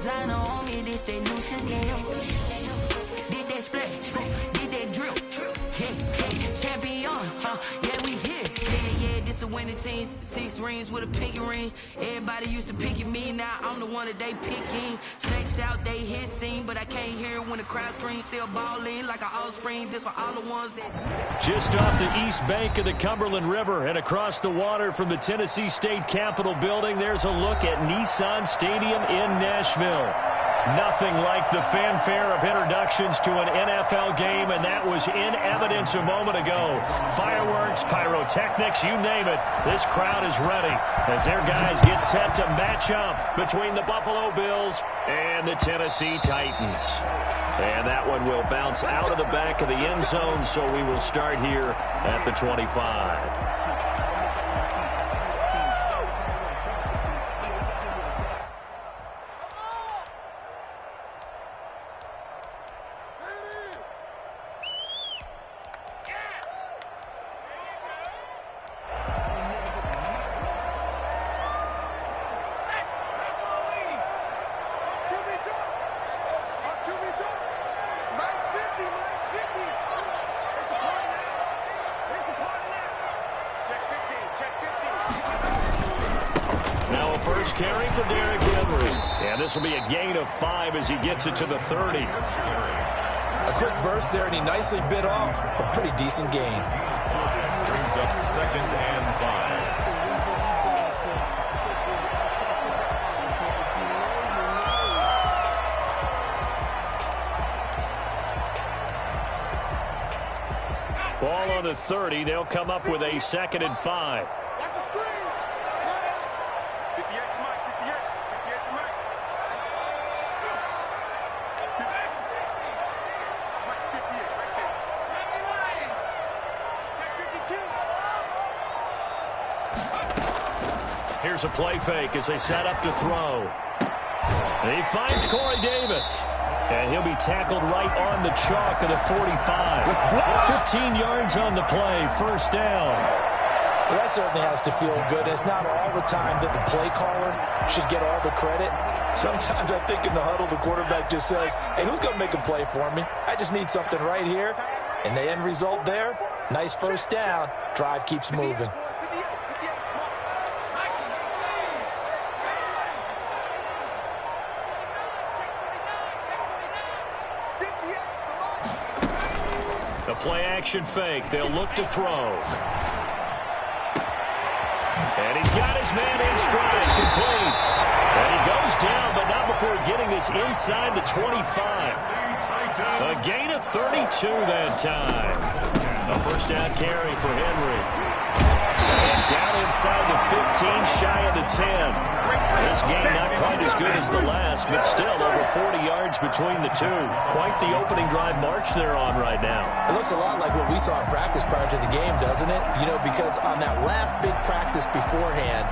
designer on me, this that new Chanel. Did that splash, did that drip. Yeah, champion, yeah, we here. Yeah, this the winning team. 6 rings with a pinky ring. Everybody used to pick at me, now I'm the one that they picking. Snakes out, they hit scene, but I can't hear when the crowd screams. Still balling like an offspring. This for all the ones that... Just off the east bank of the Cumberland River and across the water from the Tennessee State Capitol building, there's a look at Nissan Stadium in Nashville. Nothing like the fanfare of introductions to an NFL game, and that was in evidence a moment ago. Fireworks, pyrotechnics, you name it. This crowd is ready as their guys get set to match up between the Buffalo Bills and the Tennessee Titans. And that one will bounce out of the back of the end zone, so we will start here at the 25. Carry for Derrick Henry. And this will be a gain of 5 as he gets it to the 30. A quick burst there, and he nicely bit off a pretty decent gain. Brings up 2nd and 5. Ball on the 30. They'll come up with a 2nd and 5. Here's a play fake as they set up to throw. And he finds Corey Davis. And he'll be tackled right on the chalk of the 45. 15 yards on the play, first down. Well, that certainly has to feel good. It's not all the time that the play caller should get all the credit. Sometimes I think in the huddle, the quarterback just says, hey, who's going to make a play for me? I just need something right here. And the end result there, nice first down. Drive keeps moving. The play-action fake. They'll look to throw. And he's got his man in stride, complete. And he goes down, but not before getting this inside the 25. A gain of 32 that time. A first down carry for Henry. And down inside the 15, shy of the 10. This game not quite as good as the last, but still over 40 yards between the two. Quite the opening drive march they're on right now. It looks a lot like what we saw in practice prior to the game, doesn't it? You know, because on that last big practice beforehand,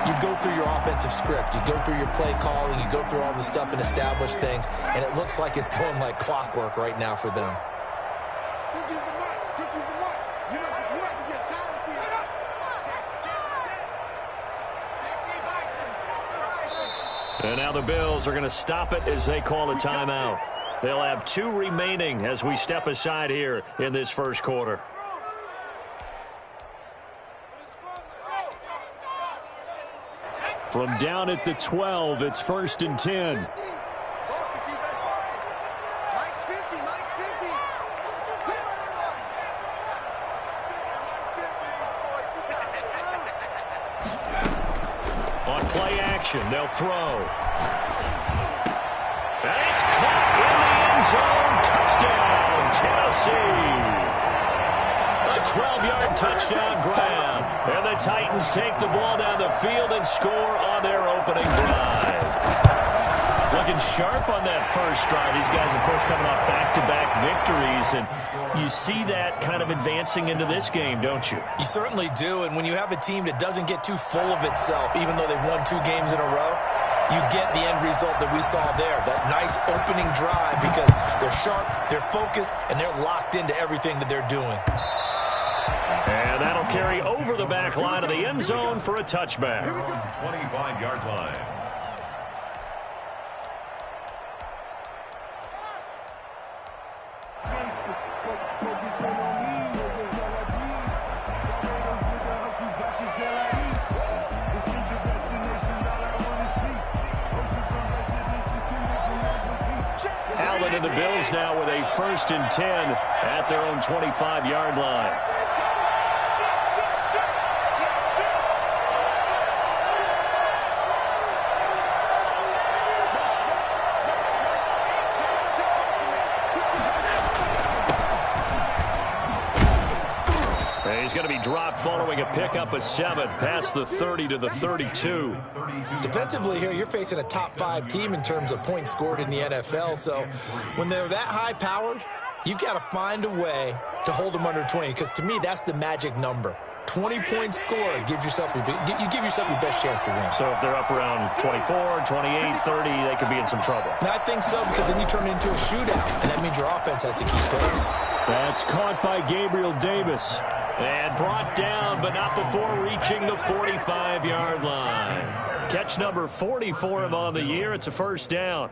you go through your offensive script. You go through your play calling. You go through all the stuff and establish things. And it looks like it's going like clockwork right now for them. And now the Bills are going to stop it as they call a timeout. They'll have 2 remaining as we step aside here in this first quarter. From down at the 12, it's 1st and 10. On play action, they'll throw. And it's caught in the end zone. Touchdown, Tennessee. A 12-yard touchdown grab. And the Titans take the ball down the field and score on their opening drive. Looking sharp on that first drive. These guys, of course, coming off back-to-back victories. And you see that kind of advancing into this game, don't you? You certainly do. And when you have a team that doesn't get too full of itself, even though they've won 2 games in a row, you get the end result that we saw there. That nice opening drive because they're sharp, they're focused, and they're locked into everything that they're doing. And that'll carry over the back line of the end zone for a touchback. 25-yard line. and the Bills now with a 1st and 10 at their own 25-yard line. He's going to be dropped following a pickup of 7 past the 30 to the 32. Defensively here, you're facing a top-5 team in terms of points scored in the NFL. So when they're that high-powered, you've got to find a way to hold them under 20. Because to me, that's the magic number. 20-point score gives yourself you give yourself your best chance to win. So if they're up around 24, 28, 30, they could be in some trouble. And I think so, because then you turn it into a shootout, and that means your offense has to keep pace. That's caught by Gabriel Davis. And brought down, but not before reaching the 45-yard line. Catch number 40 for him on the year. It's a 1st down.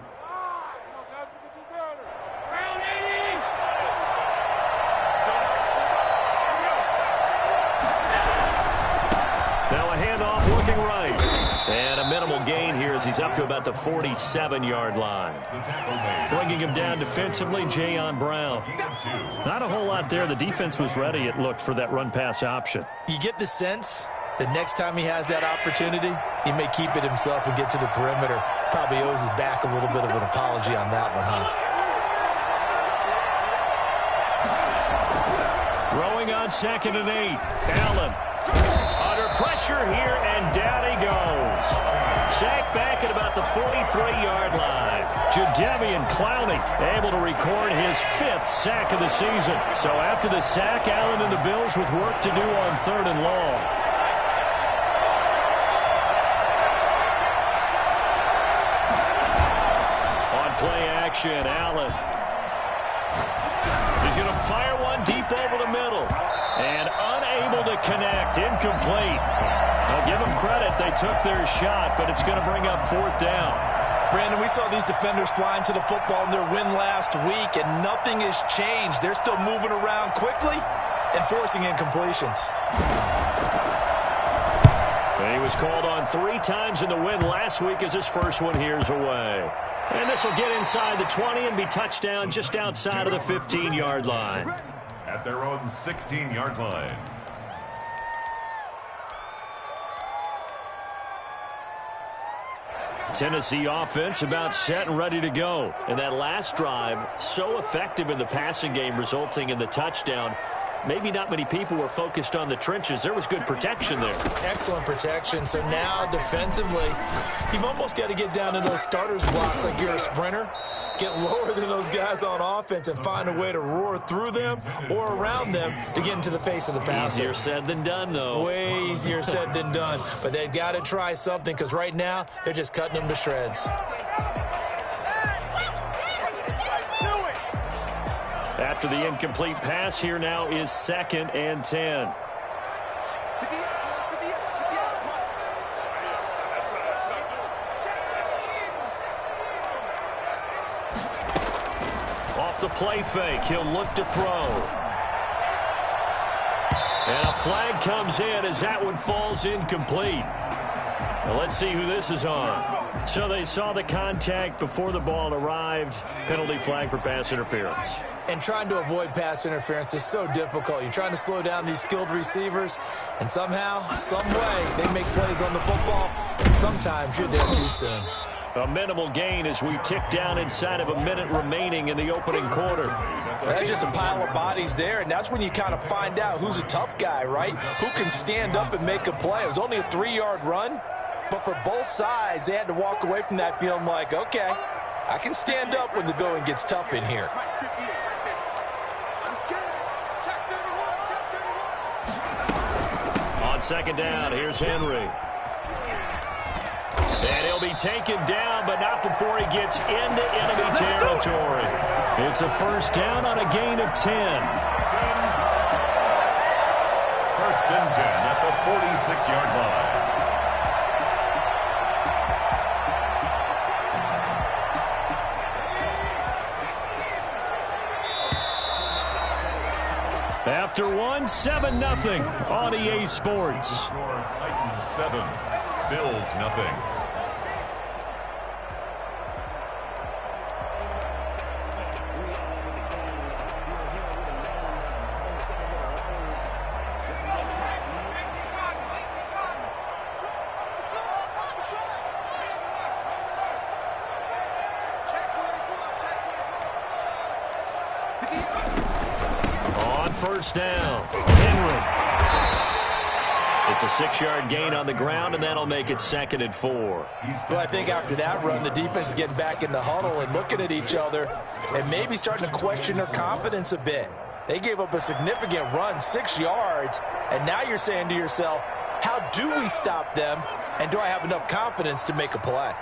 Now a handoff looking right. And a minimal gain here as he's up to about the 47-yard line. Bringing him down defensively, Jayon Brown. Not a whole lot there. The defense was ready, it looked, for that run-pass option. You get the sense that next time he has that opportunity, he may keep it himself and get to the perimeter. Probably owes his back a little bit of an apology on that one, huh? Throwing on 2nd and 8. Allen under pressure here, and down he goes. Sacked back at about the 43-yard line. Jadeveon Clowney able to record his 5th sack of the season. So after the sack, Allen and the Bills with work to do on 3rd and long. On play action, Allen. He's going to fire one deep over the middle. And unable to connect. Incomplete. I'll give them credit. They took their shot, but it's going to bring up 4th down. Brandon, we saw these defenders flying to the football in their win last week, and nothing has changed. They're still moving around quickly and forcing incompletions. And he was called on 3 times in the win last week as his first one here's away. And this will get inside the 20 and be touchdown just outside of the 15-yard line. At their own 16-yard line. Tennessee offense about set and ready to go. And that last drive, so effective in the passing game, resulting in the touchdown. Maybe not many people were focused on the trenches. There was good protection there. Excellent protection. So now defensively, you've almost got to get down to those starters blocks like you're a sprinter. Get lower than those guys on offense and find a way to roar through them or around them to get into the face of the passer. Easier said than done, though. Way easier said than done. But they've got to try something, because right now they're just cutting them to shreds. After the incomplete pass, here now is 2nd and 10. Off the play fake, he'll look to throw. And a flag comes in as that one falls incomplete. Now let's see who this is on. So they saw the contact before the ball arrived. Penalty flag for pass interference. And trying to avoid pass interference is so difficult. You're trying to slow down these skilled receivers, and somehow, some way, they make plays on the football, and sometimes you're there too soon. A minimal gain as we tick down inside of a minute remaining in the opening quarter. That's just a pile of bodies there, and that's when you kind of find out who's a tough guy, right? Who can stand up and make a play. It was only a 3-yard run, but for both sides, they had to walk away from that feeling like, okay, I can stand up when the going gets tough in here. On 2nd down, here's Henry. And he'll be taken down, but not before he gets into enemy territory. It's a 1st down on a gain of 10. 1st and 10 at the 46-yard line. After one, 7-0 on EA Sports. Score Titans 7, Bills 0. first down. Henry. It's a 6-yard gain on the ground, and that'll make it 2nd and 4. Well, I think after that run, the defense is getting back in the huddle and looking at each other and maybe starting to question their confidence a bit. They gave up a significant run, 6 yards, and now you're saying to yourself, how do we stop them, and do I have enough confidence to make a play?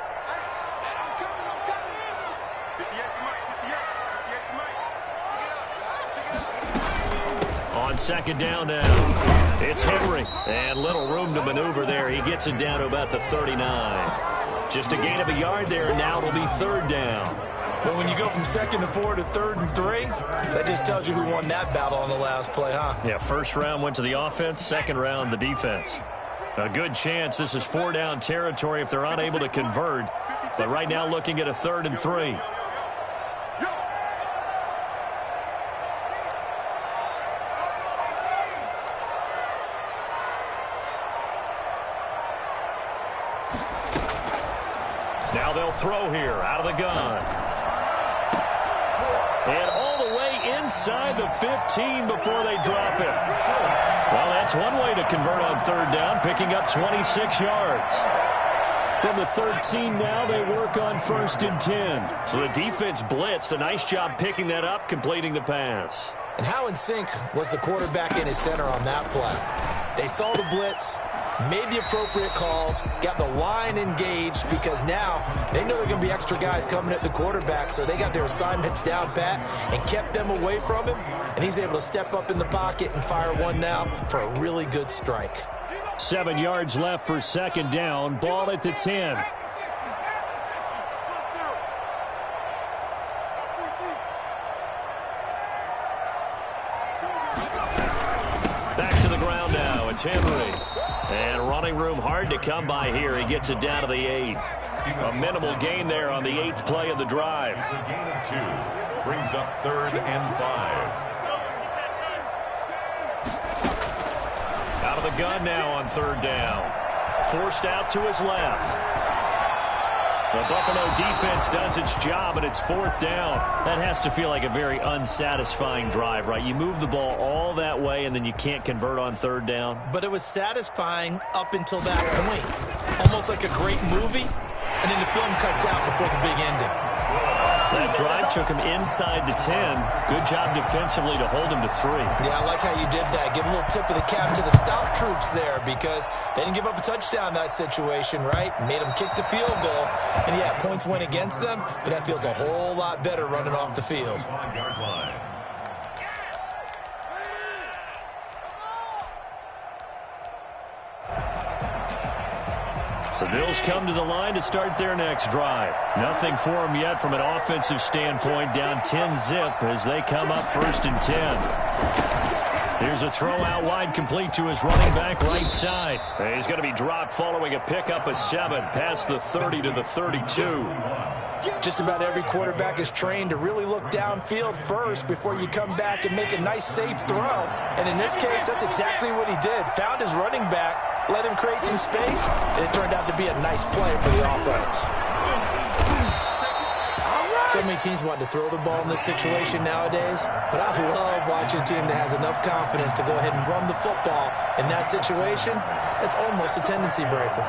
On 2nd down now. It's Henry, and little room to maneuver there. He gets it down to about the 39. Just a gain of a yard there, and now it'll be 3rd down. But when you go from 2nd and 4 to 3rd and 3, that just tells you who won that battle on the last play, huh? Yeah, first round went to the offense, second round the defense. A good chance this is 4-down territory if they're unable to convert. But right now looking at a 3rd and 3. Now they'll throw here out of the gun. And all the way inside the 15 before they drop it. Well, that's one way to convert on 3rd down, picking up 26 yards. From the 13 now, they work on 1st and 10. So the defense blitzed. A nice job picking that up, completing the pass. And how in sync was the quarterback and his center on that play? They saw the blitz, made the appropriate calls, got the line engaged because now they know there are going to be extra guys coming at the quarterback, so they got their assignments down pat and kept them away from him, and he's able to step up in the pocket and fire one now for a really good strike. 7 yards left for 2nd down. Ball at the 10. Back to the ground now. It's Henry. And running room hard to come by here. He gets it down to the 8. A minimal gain there on the 8th play of the drive. A gain of 2. Brings up 3rd and 5. Out of the gun now on 3rd down. Forced out to his left. The Buffalo defense does its job, and it's 4th down. That has to feel like a very unsatisfying drive, right? You move the ball all that way, and then you can't convert on 3rd down. But it was satisfying up until that point. Almost like a great movie, and then the film cuts out before the big ending. That drive took him inside the 10. Good job defensively to hold him to 3. Yeah, I like how you did that. Give a little tip of the cap to the stop troops there because they didn't give up a touchdown in that situation, right? Made them kick the field goal. And, yeah, points went against them, but that feels a whole lot better running off the field. The Bills come to the line to start their next drive. Nothing for them yet from an offensive standpoint. Down 10-zip as they come up 1st and 10. Here's a throw out wide, complete to his running back right side. He's going to be dropped following a pickup of 7 past the 30 to the 32. Just about every quarterback is trained to really look downfield first before you come back and make a nice, safe throw. And in this case, that's exactly what he did. Found his running back, let him create some space, and it turned out to be a nice play for the offense. So many teams want to throw the ball in this situation nowadays, but I love watching a team that has enough confidence to go ahead and run the football in that situation. That's almost a tendency breaker.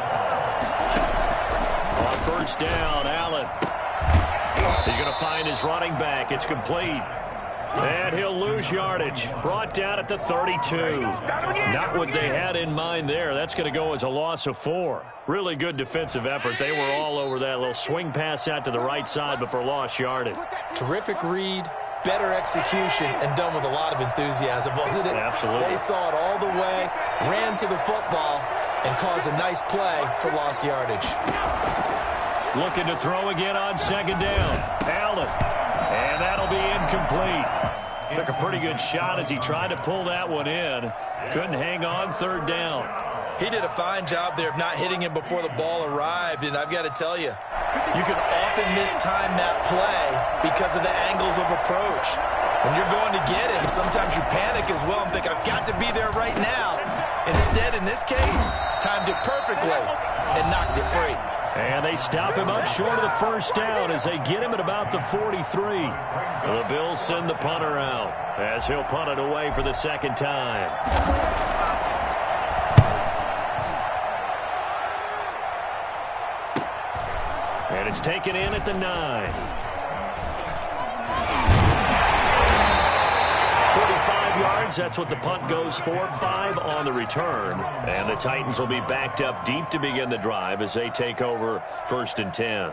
On 1st down, Allen. He's going to find his running back. It's complete. And he'll lose yardage. Brought down at the 32. Not what they had in mind there. That's going to go as a loss of 4. Really good defensive effort. They were all over that little swing pass out to the right side before lost yardage. Terrific read, better execution, and done with a lot of enthusiasm, wasn't it? Absolutely. They saw it all the way, ran to the football, and caused a nice play for lost yardage. Looking to throw again on 2nd down. Allen. And that'll be incomplete. Took a pretty good shot as he tried to pull that one in. Couldn't hang on 3rd down. He did a fine job there of not hitting him before the ball arrived, and I've got to tell you, you can often mistime that play because of the angles of approach. When you're going to get him, sometimes you panic as well and think, I've got to be there right now. Instead, in this case, timed it perfectly and knocked it free. And they stop him up short of the first down as they get him at about the 43. The Bills send the punter out as he'll punt it away for the second time. And it's taken in at the 9. 45 yards, that's what the punt goes for. 5 on the return. And the Titans will be backed up deep to begin the drive as they take over 1st and 10.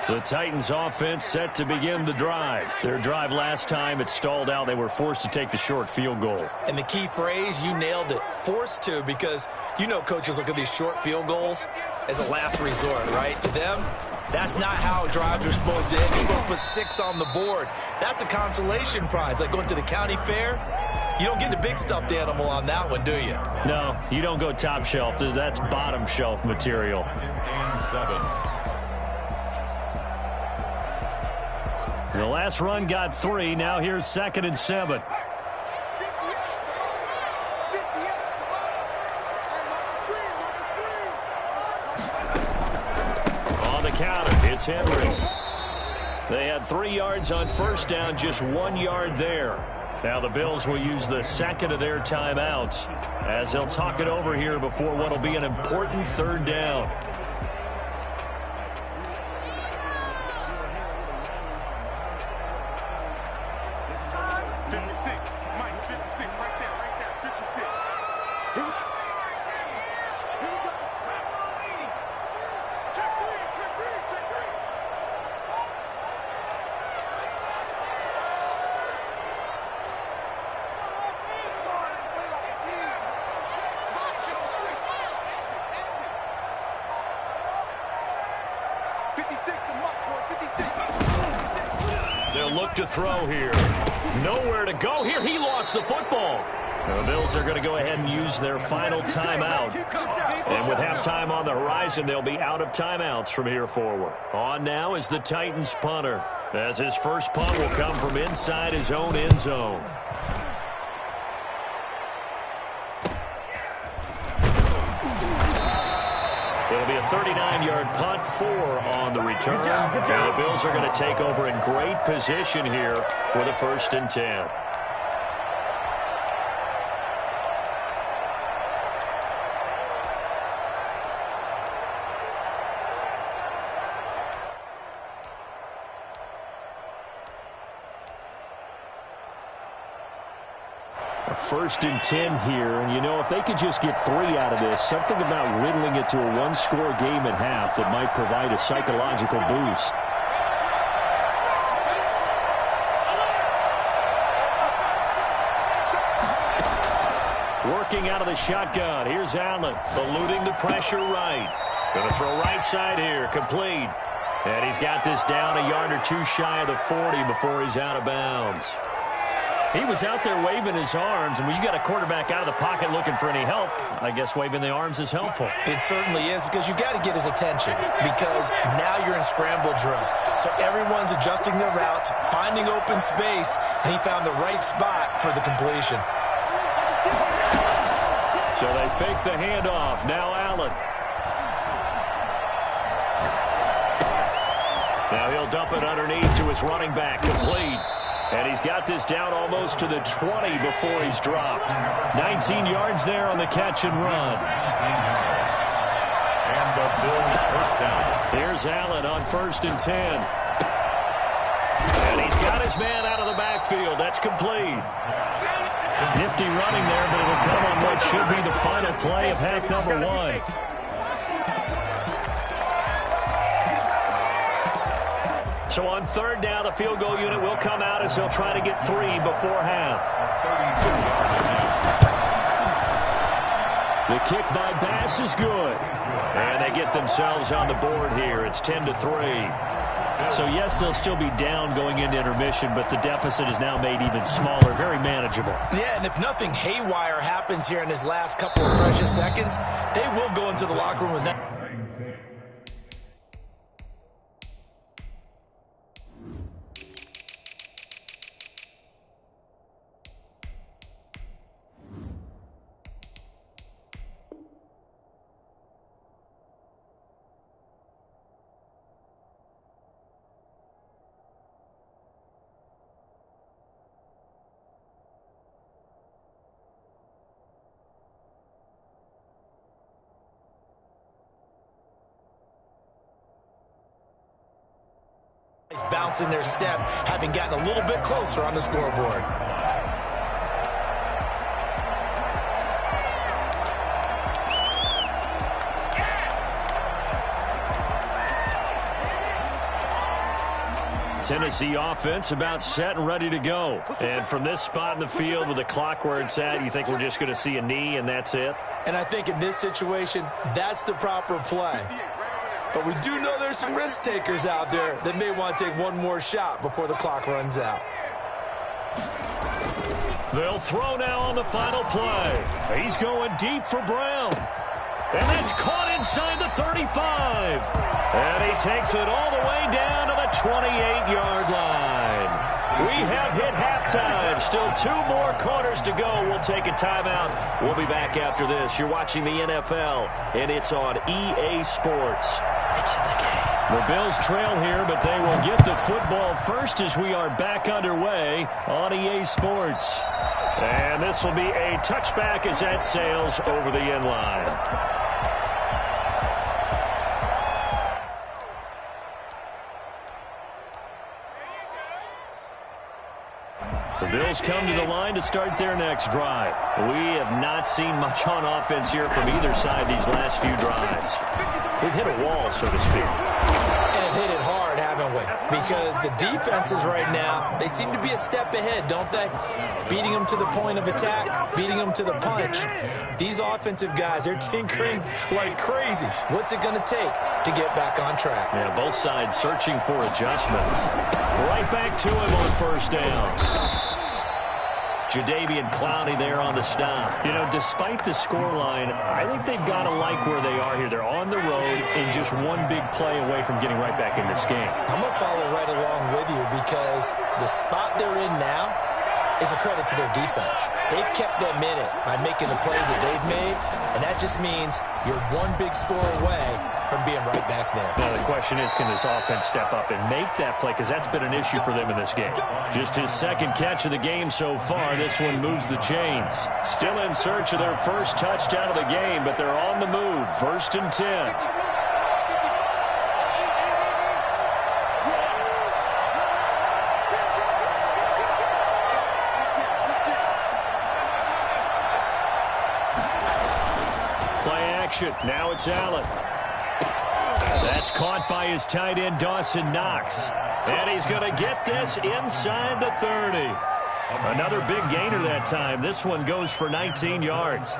The Titans offense set to begin the drive. Their drive last time, it stalled out. They were forced to take the short field goal. And the key phrase, you nailed it, forced to, because you know coaches look at these short field goals as a last resort, right? To them, that's not how drives are supposed to end. You're supposed to put 6 on the board. That's a consolation prize, like going to the county fair. You don't get the big stuffed animal on that one, do you? No, you don't go top shelf. That's bottom shelf material. And 7. The last run got 3. Now here's 2nd and 7. On the counter, it's Henry. They had 3 yards on first down, just 1 yard there. Now the Bills will use the second of their timeouts as they'll talk it over here before what will be an important 3rd down. They'll look to throw here. Nowhere to go here. He lost the football. The Bills are going to go ahead and use their final timeout. And with halftime on the horizon, they'll be out of timeouts from here forward. On now is the Titans punter, as his first punt will come from inside his own end zone. It'll be a 39-yard punt, 4 on the return. And the Bills are going to take over in great position here with a 1st and 10. A 1st and 10 here, and you know, if they could just get 3 out of this, something about whittling it to a 1-score game at half that might provide a psychological boost. Working out of the shotgun, here's Allen, eluding the pressure right. Going to throw right side here, complete. And he's got this down a yard or 2 shy of the 40 before he's out of bounds. He was out there waving his arms, and when you got a quarterback out of the pocket looking for any help, I guess waving the arms is helpful. It certainly is, because you got to get his attention, because now you're in scramble drill. So everyone's adjusting their routes, finding open space, and he found the right spot for the completion. So they fake the handoff. Now Allen. Now he'll dump it underneath to his running back, complete. And he's got this down almost to the 20 before he's dropped. 19 yards there on the catch and run. And the Bills first down. Here's Allen on 1st and 10. And he's got his man out of the backfield. That's complete. Nifty running there, but it'll come on what should be the final play of half number 1. So on 3rd down, the field goal unit will come out as they'll try to get 3 before half. The kick by Bass is good. And they get themselves on the board here. It's 10-3. So, yes, they'll still be down going into intermission, but the deficit is now made even smaller, very manageable. Yeah, and if nothing haywire happens here in his last couple of precious seconds, they will go into the locker room with that. Bouncing their step, having gotten a little bit closer on the scoreboard. Tennessee offense about set and ready to go. And from this spot in the field with the clock where it's at, you think we're just going to see a knee and that's it? And I think in this situation, that's the proper play. But we do know there's some risk takers out there that may want to take one more shot before the clock runs out. They'll throw now on the final play. He's going deep for Brown. And that's caught inside the 35. And he takes it all the way down to the 28-yard line. We have hit halftime. Still 2 more quarters to go. We'll take a timeout. We'll be back after this. You're watching the NFL, and it's on EA Sports. It's in the game. The Bills trail here, but they will get the football first as we are back underway on EA Sports. And this will be a touchback as that sails over the end line. The Bills come to the line to start their next drive. We have not seen much on offense here from either side these last few drives. We've hit a wall, so to speak. And have hit it hard, haven't we? Because the defenses right now, they seem to be a step ahead, don't they? Beating them to the point of attack, beating them to the punch. These offensive guys, they're tinkering like crazy. What's it going to take to get back on track? Yeah, both sides searching for adjustments. Right back to him on first down. Jadeveon Clowney there on the stop. You know, despite the scoreline, I think they've got to like where they are here. They're on the road and just one big play away from getting right back in this game. I'm going to follow right along with you because the spot they're in now is a credit to their defense. They've kept them in it by making the plays that they've made, and that just means you're one big score away from being right back there. Now, the question is, can this offense step up and make that play? Because that's been an issue for them in this game. Just his second catch of the game so far. This one moves the chains. Still in search of their first touchdown of the game, but they're on the move. 1st and 10. Now it's Allen. That's caught by his tight end, Dawson Knox. And he's going to get this inside the 30. Another big gainer that time. This one goes for 19 yards.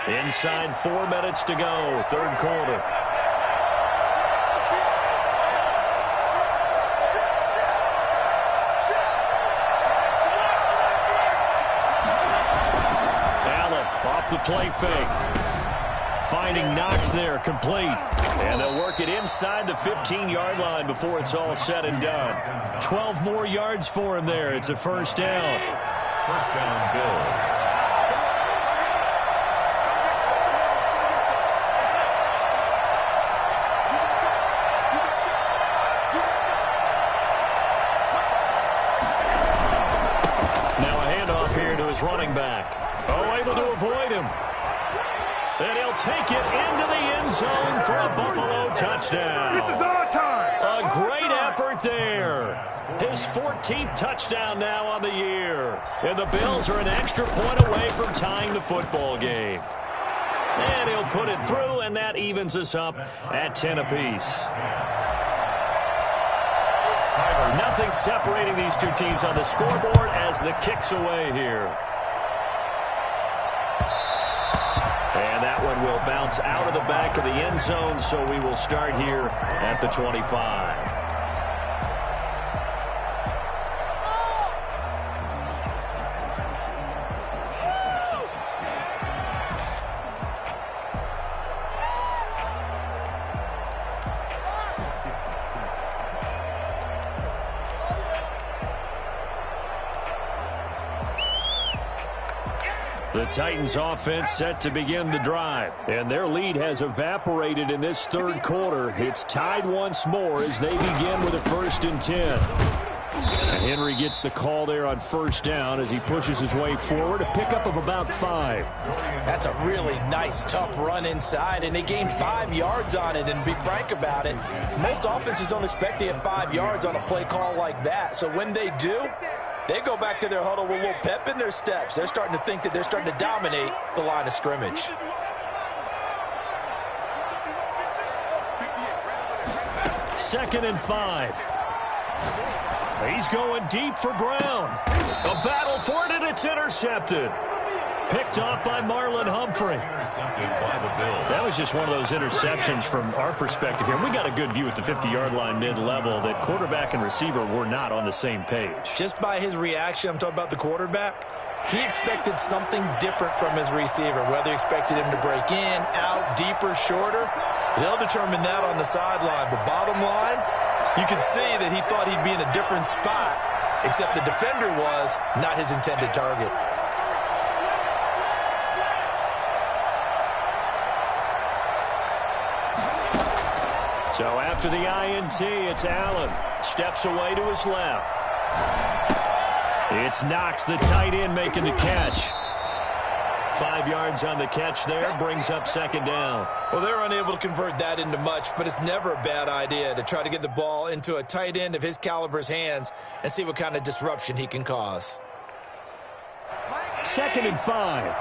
Inside 4 minutes to go, 3rd quarter. The play fake. Finding Knox there, complete. And they'll work it inside the 15-yard line before it's all said and done. 12 more yards for him there. It's a first down. First down, Bills. Now a handoff here to his running back. Oh, able to avoid him. And he'll take it into the end zone for a Buffalo touchdown. This is our time. A great effort there. His 14th touchdown now on the year. And the Bills are an extra point away from tying the football game. And he'll put it through, and that evens us up at 10 apiece. Nothing separating these two teams on the scoreboard as the kick's away here. And that one will bounce out of the back of the end zone, so we will start here at the 25. The Titans offense set to begin the drive, and their lead has evaporated in this 3rd quarter. It's tied once more as they begin with a 1st and 10. Henry gets the call there on first down as he pushes his way forward. A pickup of about 5. That's a really nice, tough run inside, and they gained 5 yards on it. And to be frank about it, most offenses don't expect to get 5 yards on a play call like that. So when they do, they go back to their huddle with a little pep in their steps. They're starting to think that they're starting to dominate the line of scrimmage. Second and 5. He's going deep for Brown. A battle for it, and it's intercepted. Picked off by Marlon Humphrey. That was just one of those interceptions from our perspective here. We got a good view at the 50-yard line mid-level that quarterback and receiver were not on the same page. Just by his reaction, I'm talking about the quarterback, he expected something different from his receiver, whether he expected him to break in, out, deeper, shorter. They'll determine that on the sideline. But bottom line, you could see that he thought he'd be in a different spot, except the defender was not his intended target. So after the INT, it's Allen. Steps away to his left. It's Knox, the tight end, making the catch. 5 yards on the catch there, brings up second down. Well, they're unable to convert that into much, but it's never a bad idea to try to get the ball into a tight end of his caliber's hands and see what kind of disruption he can cause. Second and 5.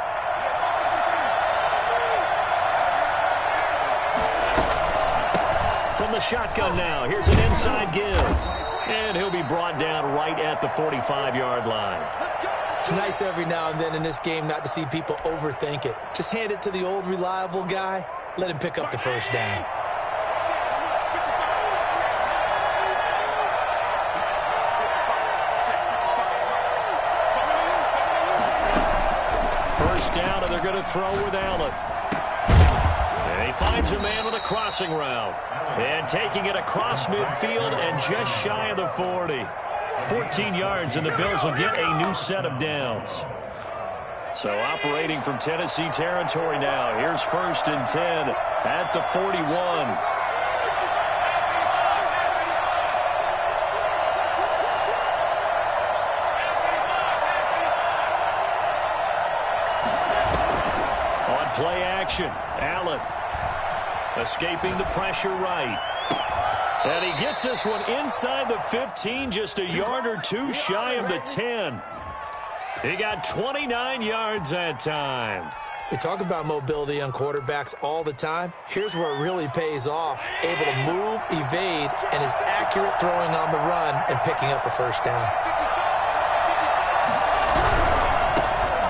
From the shotgun now, here's an inside give. And he'll be brought down right at the 45-yard line. It's nice every now and then in this game not to see people overthink it. Just hand it to the old reliable guy. Let him pick up the first down. First down, and they're going to throw with Allen. And he finds a man with a crossing route. And taking it across midfield and just shy of the 40. 14 yards, and the Bills will get a new set of downs. So operating from Tennessee territory now. Here's first and 10 at the 41. On play action, Allen escaping the pressure right. And he gets this one inside the 15, just a yard or two shy of the 10. He got 29 yards that time. We talk about mobility on quarterbacks all the time. Here's where it really pays off. Able to move, evade, and is accurate throwing on the run and picking up a first down.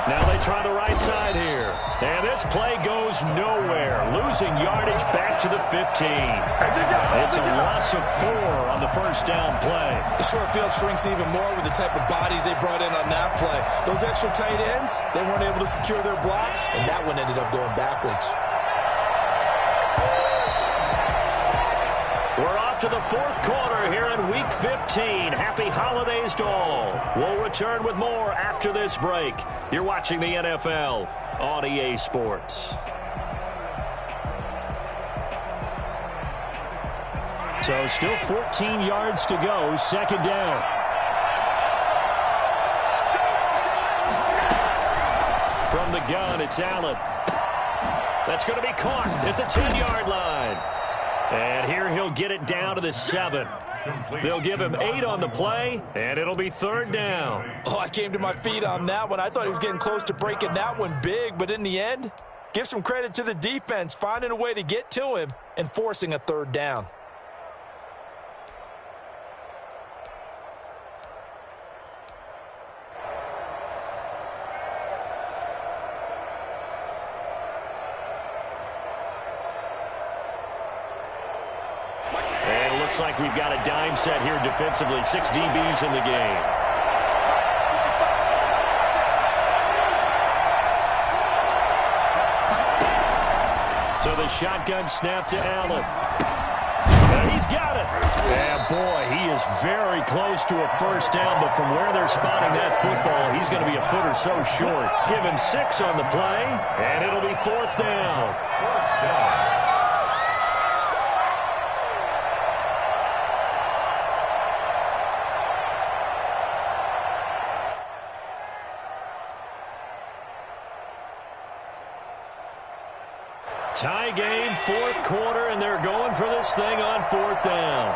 Now they try the right side here. And this play goes nowhere. Losing yardage back to the 15. It's a loss of 4 on the first down play. The short field shrinks even more with the type of bodies they brought in on that play. Those extra tight ends, they weren't able to secure their blocks, and that one ended up going backwards. We're off to the fourth quarter here in Week 15. Happy holidays to all. We'll return with more after this break. You're watching the NFL on EA Sports. So still 14 yards to go, second down. From the gun, it's Allen. That's going to be caught at the 10-yard line. And here he'll get it down to the 7. They'll give him 8 on the play, and it'll be third down. Oh, I came to my feet on that one. I thought he was getting close to breaking that one big, but in the end, give some credit to the defense, finding a way to get to him and forcing a third down. Looks like we've got a dime set here defensively. 6 DBs in the game. So the shotgun snap to Allen. And he's got it. And boy, he is very close to a first down, but from where they're spotting that football, he's going to be a foot or so short. Give him 6 on the play, and it'll be fourth down. Tie game, fourth quarter, and they're going for this thing on fourth down.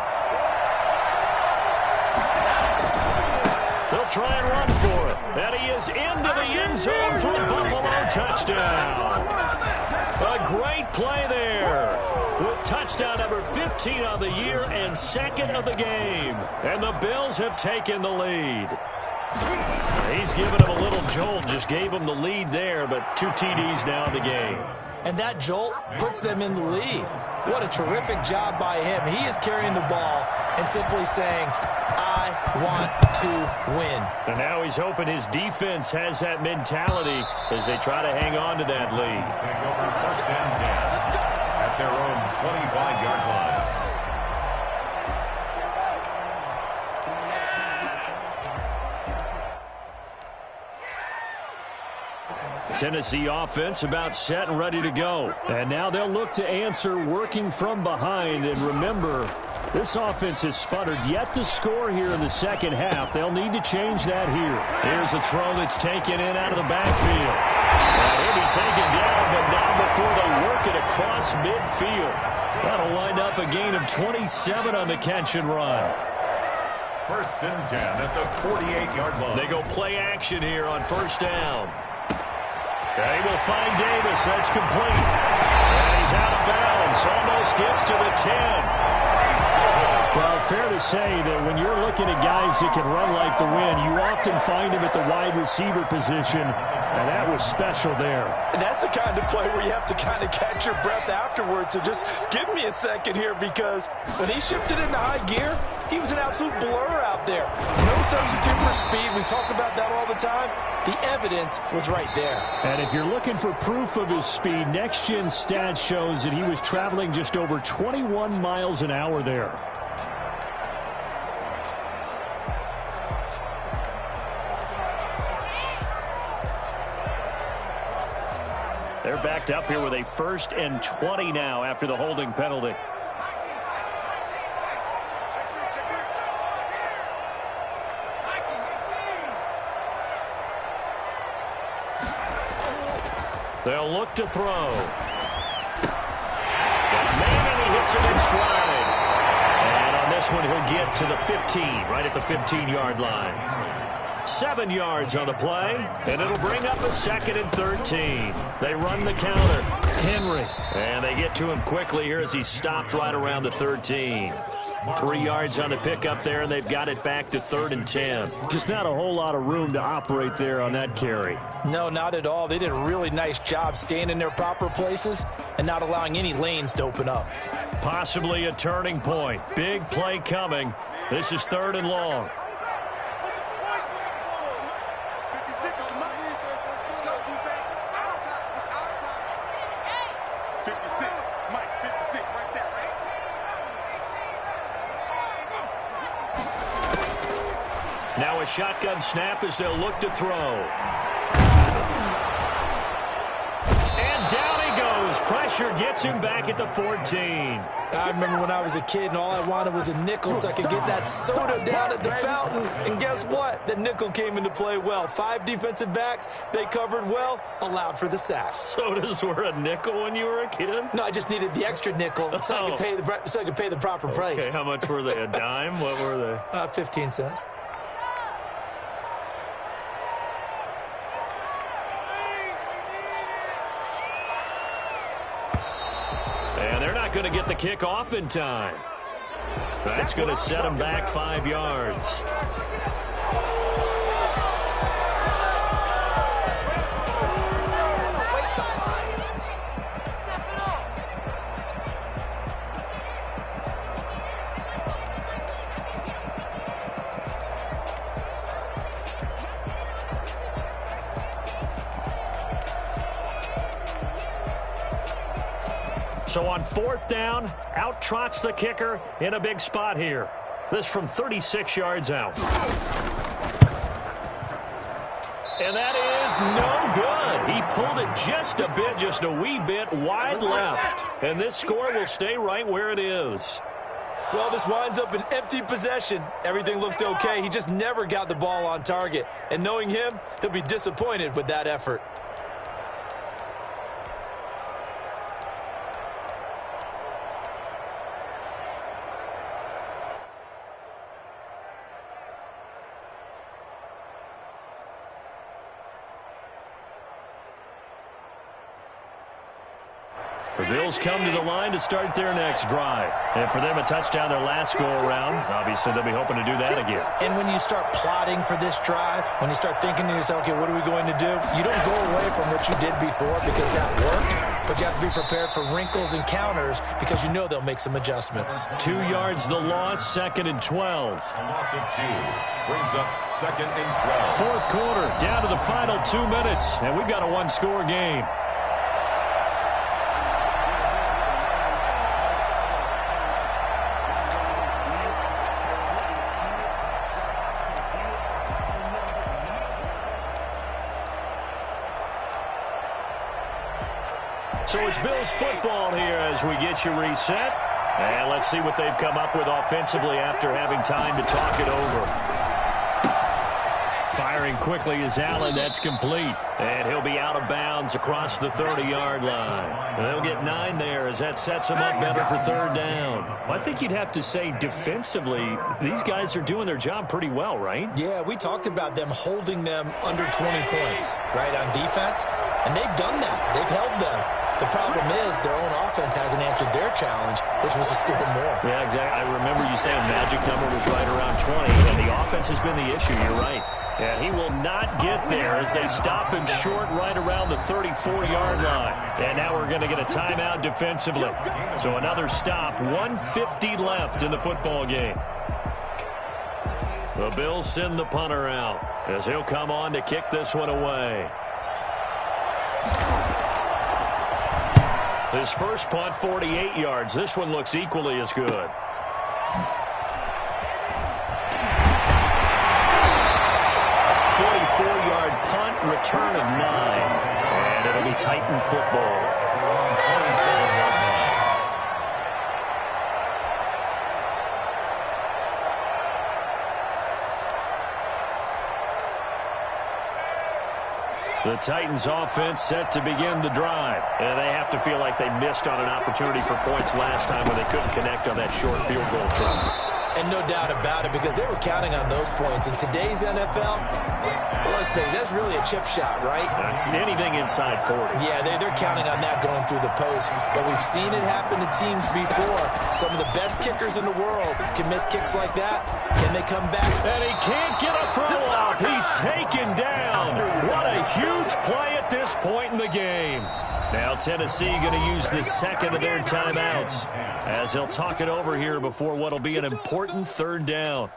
They'll try and run for it. And he is into the end zone for a Buffalo touchdown. A great play there. With touchdown number 15 on the year and second of the game. And the Bills have taken the lead. He's given him a little jolt, just gave him the lead there, but 2 TDs now in the game. And that jolt puts them in the lead. What a terrific job by him. He is carrying the ball and simply saying, I want to win. And now he's hoping his defense has that mentality as they try to hang on to that lead. Take over first and 10 at their own 25-yard line. Tennessee offense about set and ready to go. And now they'll look to answer working from behind. And remember, this offense has sputtered yet to score here in the second half. They'll need to change that here. Here's a throw that's taken in out of the backfield. He'll be taken down, but not before they work it across midfield. That'll wind up a gain of 27 on the catch and run. First and 10 at the 48-yard line. They go play action here on first down. They will find Davis. That's complete. And he's out of bounds. Almost gets to the 10. Well, fair to say that when you're looking at guys that can run like the wind, you often find him at the wide receiver position, and that was special there. And that's the kind of play where you have to kind of catch your breath afterwards. So just give me a second here, because when he shifted into high gear, he was an absolute blur out there. No substitute for speed. We talk about that all the time. The evidence was right there. And if you're looking for proof of his speed, Next Gen Stats shows that he was traveling just over 21 miles an hour there. They're backed up here with a 1st and 20 now after the holding penalty. They'll look to throw. Got a man, and he hits it in stride. And on this one, he'll get to the 15, right at the 15-yard line. 7 yards on the play, and it'll bring up a 2nd and 13. They run the counter. Henry. And they get to him quickly here as he stopped right around the 13. 3 yards on the pickup there, and they've got it back to 3rd and 10. Just not a whole lot of room to operate there on that carry. No, not at all. They did a really nice job staying in their proper places and not allowing any lanes to open up. Possibly a turning point. Big play coming. This is 3rd and long. Now a shotgun snap as they'll look to throw. And down he goes. Pressure gets him back at the 14. I remember when I was a kid and all I wanted was a nickel so I could get that soda down at the fountain. And guess what? The nickel came into play well. 5 defensive backs. They covered well, allowed for the sack. Sodas were a nickel when you were a kid? No, I just needed the extra nickel so I could pay the proper price. Okay, how much were they? A dime? What were they? 15 cents. And they're not going to get the kick off in time. That's going to set them back 5 yards. So on 4th down, out trots the kicker in a big spot here. This from 36 yards out. And that is no good. He pulled it just a bit, just a wee bit wide left. And this score will stay right where it is. Well, this winds up an empty possession. Everything looked okay. He just never got the ball on target. And knowing him, he'll be disappointed with that effort. Bills come to the line to start their next drive. And for them, a touchdown their last go-around. Obviously, they'll be hoping to do that again. And when you start plotting for this drive, when you start thinking to yourself, okay, what are we going to do? You don't go away from what you did before because that worked, but you have to be prepared for wrinkles and counters because you know they'll make some adjustments. 2 yards the loss, 2nd and 12. A loss of 2 brings up 2nd and 12. Fourth quarter, down to the final 2 minutes, and we've got a one-score game. So it's Bills football here as we get you reset. And let's see what they've come up with offensively after having time to talk it over. Firing quickly is Allen. That's complete. And he'll be out of bounds across the 30-yard line. They'll get 9 there as that sets them up better for 3rd down. Well, I think you'd have to say defensively, these guys are doing their job pretty well, right? Yeah, we talked about them holding them under 20 points, right, on defense. And they've done that. They've held them. The problem is their own offense hasn't answered their challenge, which was to score more. Yeah, exactly. I remember you saying magic number was right around 20, and the offense has been the issue. You're right. And he will not get there as they stop him short right around the 34-yard line. And now we're going to get a timeout defensively. So another stop, 1:50 left in the football game. The Bills send the punter out as he'll come on to kick this one away. His first punt, 48 yards. This one looks equally as good. 44-yard punt, return of 9. And it'll be Titan football. The Titans offense set to begin the drive. And they have to feel like they missed on an opportunity for points last time when they couldn't connect on that short field goal try. And no doubt about it, because they were counting on those points. In today's NFL, let's face it, that's really a chip shot, right? That's anything inside 40. Yeah, they're counting on that going through the post. But we've seen it happen to teams before. Some of the best kickers in the world can miss kicks like that. Can they come back? And he can't get a throw up. He's taken down. What a huge play at this point in the game. Now Tennessee going to use the second of their timeouts as they'll talk it over here before what will be an important 3rd down.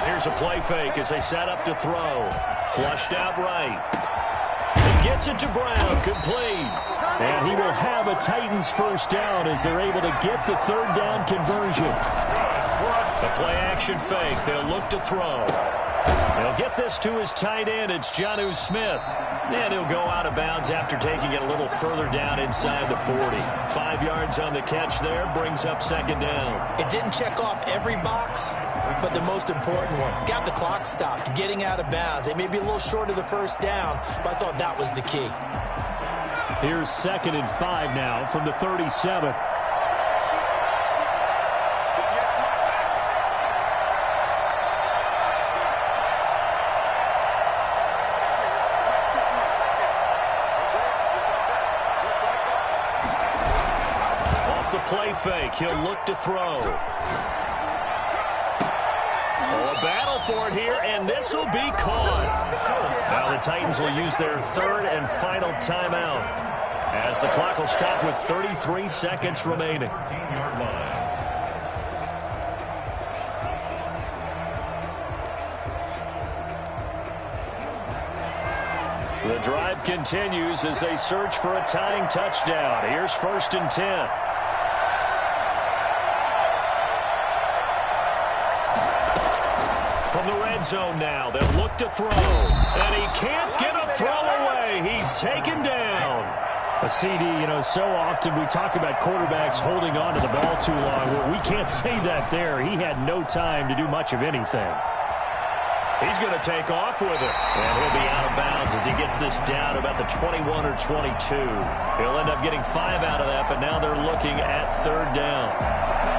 Here's a play fake as they set up to throw. Flushed out right. He gets it to Brown, complete. And he will have a Titans first down as they're able to get the 3rd down conversion. A play action fake. They'll look to throw. They'll get this to his tight end. It's Jonnu Smith. And he'll go out of bounds after taking it a little further down inside the 40. 5 yards on the catch there. Brings up 2nd down. It didn't check off every box, but the most important one. Got the clock stopped, getting out of bounds. They may be a little short of the first down, but I thought that was the key. Here's 2nd and 5 now from the 37. Off the play fake, he'll look to throw. Oh, a battle for it here, and this will be caught. Now the Titans will use their 3rd and final timeout as the clock will stop with 33 seconds remaining. The drive continues as they search for a tying touchdown. Here's 1st and 10. From the red zone now, they'll look to throw. And he can't get a throw away. He's taken down. A CD, so often we talk about quarterbacks holding on to the ball too long. Well, we can't say that there. He had no time to do much of anything. He's going to take off with it. And he'll be out of bounds as he gets this down about the 21 or 22. He'll end up getting 5 out of that, but now they're looking at 3rd down.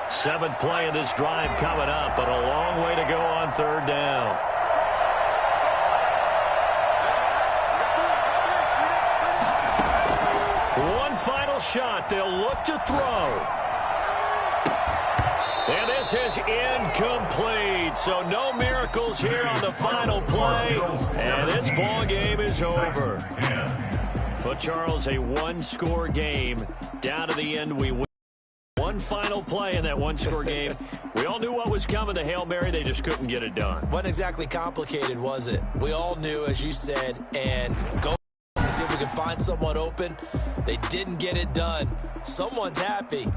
Seventh play of this drive coming up, but a long way to go on 3rd down. One final shot. They'll look to throw. And this is incomplete. So no miracles here on the final play. And this ball game is over. But, Charles, a one-score game. Down to the end, we win. One final play in that one-score game. We all knew what was coming, the Hail Mary. They just couldn't get it done. Wasn't exactly complicated, was it? We all knew, as you said, and go and see if we can find someone open. They didn't get it done. Someone's happy.